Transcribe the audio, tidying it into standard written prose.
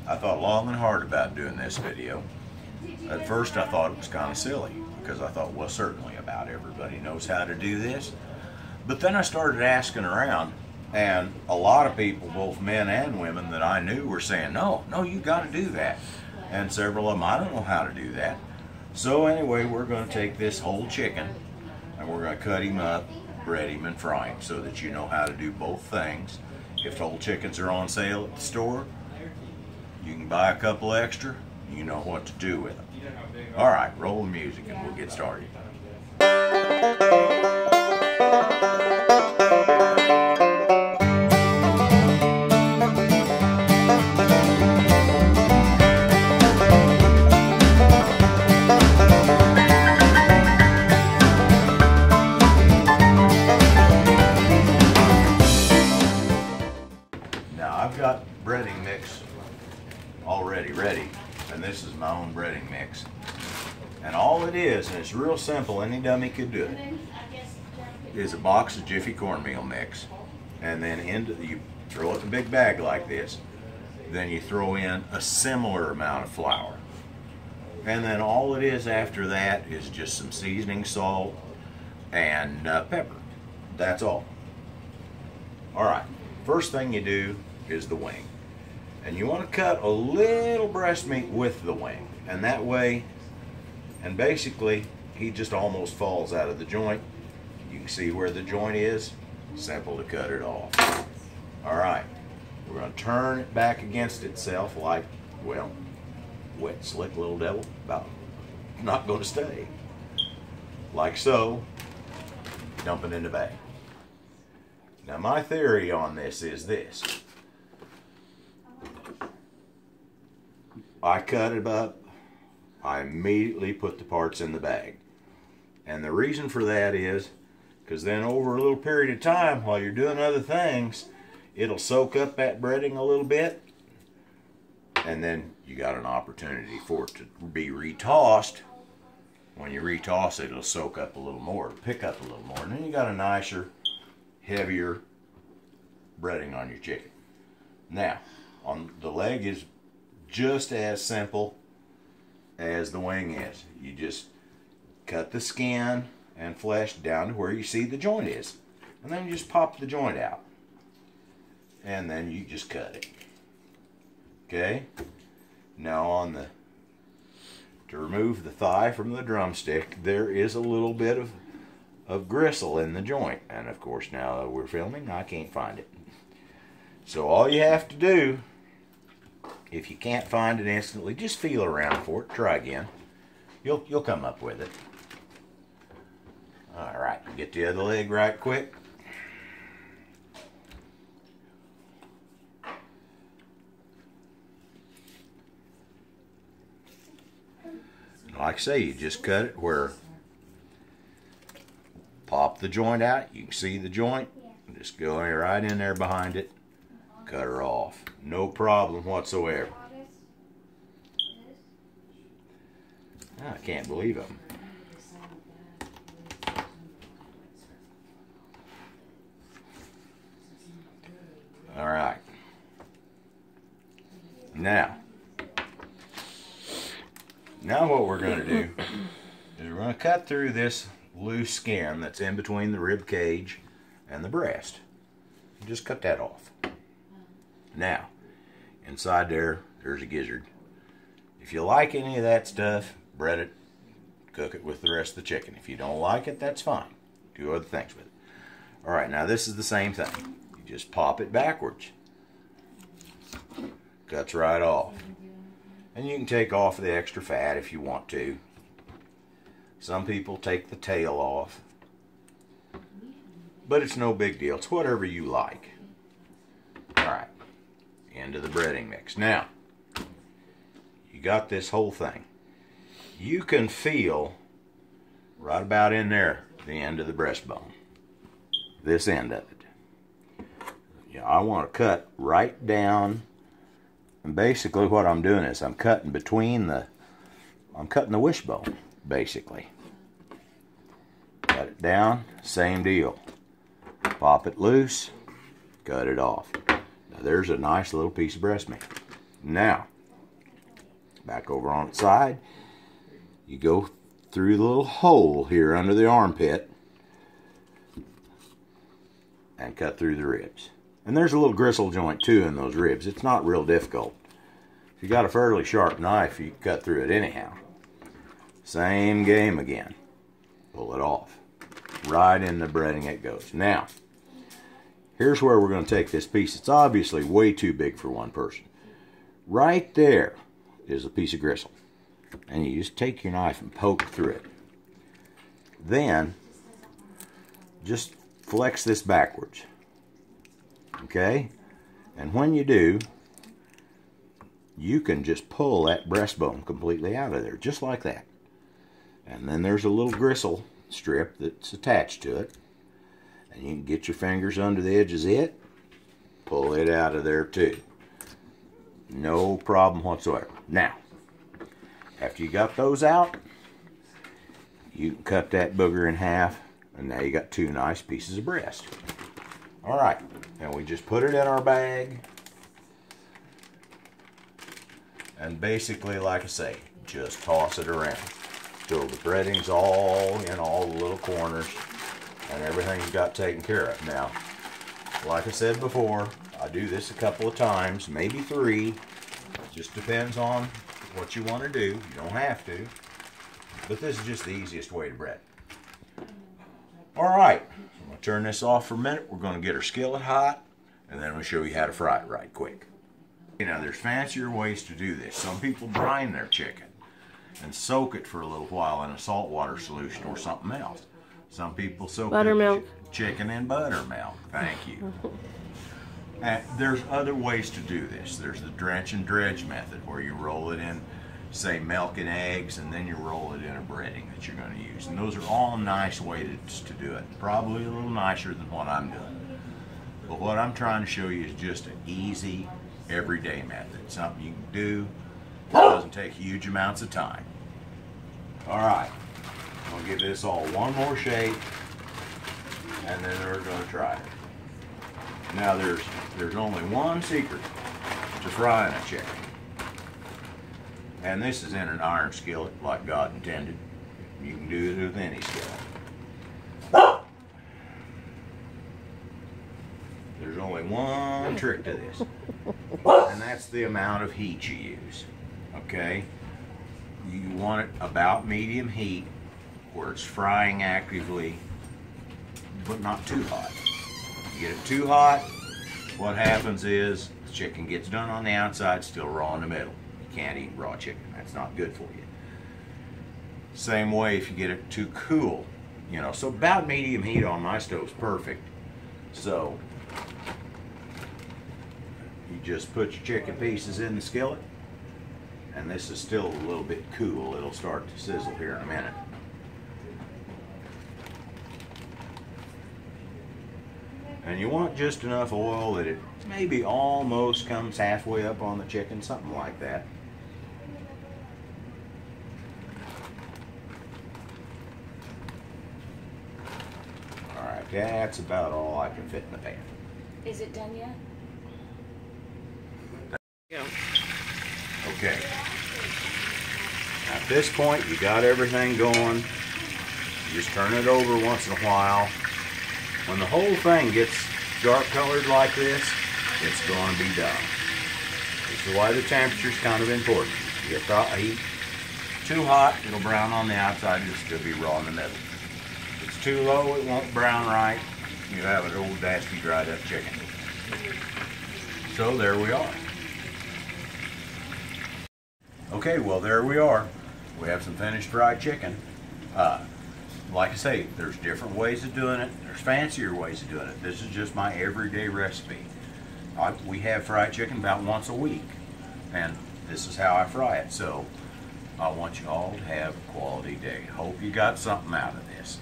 I thought long and hard about doing this video. At first I thought it was kind of silly, because I thought, well, certainly about everybody knows how to do this. But then I started asking around, and a lot of people, both men and women that I knew, were saying, no, you got to do that. And several of them, I don't know how to do that. So anyway, we're going to take this whole chicken, and we're going to cut him up, bread him, and fry him, so that you know how to do both things. If whole chickens are on sale at the store, you can buy a couple extra. You know what to do with them. All right, roll the music and we'll get started. Now I've got breading mix already ready, and this is my own breading mix. And all it is, and it's real simple, any dummy could do it, is a box of Jiffy cornmeal mix, and then you throw it in a big bag like this. Then you throw in a similar amount of flour, and then all it is after that is just some seasoning, salt, and pepper. That's all. All right, first thing you do is the wing. And you want to cut a little breast meat with the wing, and that way, and basically he just almost falls out of the joint. You can see where the joint is. Simple to cut it off. All right, we're going to turn it back against itself like, well, wet slick little devil, about not going to stay. Like so. Dump it in the bag. Now my theory on this is this. I cut it up, I immediately put the parts in the bag. And the reason for that is because then over a little period of time while you're doing other things, it'll soak up that breading a little bit, and then you got an opportunity for it to be retossed. When you retoss it, it'll soak up a little more, pick up a little more, and then you got a nicer, heavier breading on your chicken. Now, on the leg is just as simple as the wing is. You just cut the skin and flesh down to where you see the joint is, and then you just pop the joint out, and then you just cut it. Okay, now to remove the thigh from the drumstick, there is a little bit of gristle in the joint, and of course now that we're filming, I can't find it. So all you have to do, if you can't find it instantly, just feel around for it. Try again. You'll come up with it. All right, get the other leg right quick. Like I say, you just cut it where, pop the joint out. You can see the joint. Just go right in there behind it. Cut her off. No problem whatsoever. I can't believe them. All right. Now what we're going to do is we're going to cut through this loose skin that's in between the rib cage and the breast. Just cut that off. Now, inside there's a gizzard. If you like any of that stuff, bread it, cook it with the rest of the chicken. If you don't like it, that's fine. Do other things with it. All right, now this is the same thing. You just pop it backwards. Cuts right off. And you can take off the extra fat if you want to. Some people take the tail off. But it's no big deal. It's whatever you like. All right. Into the breading mix. Now, you got this whole thing. You can feel right about in there the end of the breastbone. This end of it. Yeah, I want to cut right down. And basically what I'm doing is I'm cutting the wishbone, basically. Cut it down, same deal. Pop it loose, cut it off. Now there's a nice little piece of breast meat. Now, Back over on its side. You go through the little hole here under the armpit and cut through the ribs. And there's a little gristle joint too in those ribs. It's not real difficult. If you got a fairly sharp knife, you can cut through it anyhow. Same game again. Pull it off. Right in the breading it goes. Now, here's where we're going to take this piece. It's obviously way too big for one person. Right there is a piece of gristle. And you just take your knife and poke through it. Then, just flex this backwards. Okay? And when you do, you can just pull that breastbone completely out of there, just like that. And then there's a little gristle strip that's attached to it. And you can get your fingers under the edges of it, pull it out of there too. No problem whatsoever. Now, after you got those out, you can cut that booger in half, and now you got two nice pieces of breast. Alright, and we just put it in our bag, and basically, like I say, just toss it around till the breading's all in all the little corners and everything's got taken care of. Now, like I said before, I do this a couple of times, maybe 3. Just depends on what you want to do. You don't have to, but this is just the easiest way to bread. Alright, I'm going to turn this off for a minute. We're going to get our skillet hot, and then we'll show you how to fry it right quick. Now, there's fancier ways to do this. Some people brine their chicken and soak it for a little while in a saltwater solution or something else. Some people soak buttermilk. Chicken in buttermilk. Thank you. And there's other ways to do this. There's the drench and dredge method, where you roll it in, say, milk and eggs, and then you roll it in a breading that you're going to use. And those are all nice ways to do it. Probably a little nicer than what I'm doing. But what I'm trying to show you is just an easy, everyday method. Something you can do that doesn't take huge amounts of time. Alright, I'm going to give this all one more shake, and then we're going to try it. Now there's only one secret to frying a chicken. And this is in an iron skillet like God intended. You can do it with any skillet. There's only one trick to this. And that's the amount of heat you use. Okay? You want it about medium heat where it's frying actively, but not too hot. You get it too hot, what happens is the chicken gets done on the outside, still raw in the middle. You can't eat raw chicken. That's not good for you. Same way if you get it too cool. You know, so about medium heat on my stove is perfect. So you just put your chicken pieces in the skillet, and this is still a little bit cool. It'll start to sizzle here in a minute. And you want just enough oil that it maybe almost comes halfway up on the chicken, something like that. Alright, that's about all I can fit in the pan. Is it done yet? Yeah. Okay. At this point, you got everything going. You just turn it over once in a while. When the whole thing gets dark colored like this, it's going to be done. This is why the temperature is kind of important. You get the heat too hot, it'll brown on the outside and it'll still be raw in the middle. If it's too low, it won't brown right. You have an old, nasty, dried up chicken. So there we are. Okay, well there we are. We have some finished fried chicken. Like I say, there's different ways of doing it. There's fancier ways of doing it. This is just my everyday recipe. We have fried chicken about once a week, and this is how I fry it. So I want you all to have a quality day. Hope you got something out of this.